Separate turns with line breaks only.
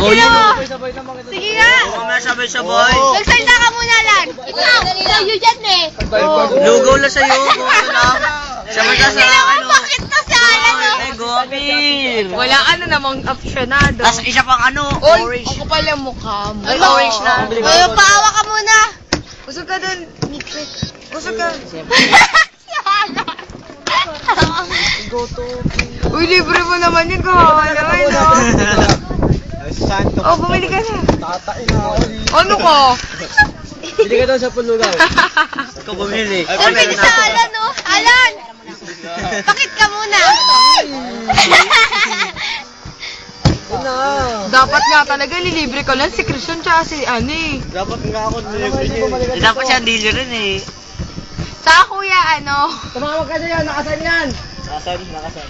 Sino mo?
Sabay naman kita.
Sige nga.
Mamaya sabay-sabay.
Magsalita ka muna lang. Ikaw, sa'yo dyan eh.
Lugaw lang sa'yo. Gusto lang. Sabay ka sa
Kailangan
ano.
bakit to sa ano?
Ay, Gomil.
Wala ano namang optionado.
Tapos isa pang ano,
Oy,
orange.
ako pala mukha mo.
Ay, orange na.
Ay, paawa ka muna.
Usog ka dun, Nikrit. Usog ka.
Si Hana.
Uy, libre mo naman yun. Kawawa naman, no?
Ay, santo.
Oh, bumili ka na.
Tatain na ako.
Ano ka?
Hindi ka daw sa pulugaw.
Ikaw bumili.
Ay, pwede sa Alan, no? Alan! Pakit ka muna.
Dapat nga talaga, nilibre ko lang si Christian tsaka si ano eh.
Dapat nga ako nilibre niya.
Dapat siya dealer rin eh.
Sa kuya, ano?
Tumawag ka na yan, nakasan yan. Nakasan.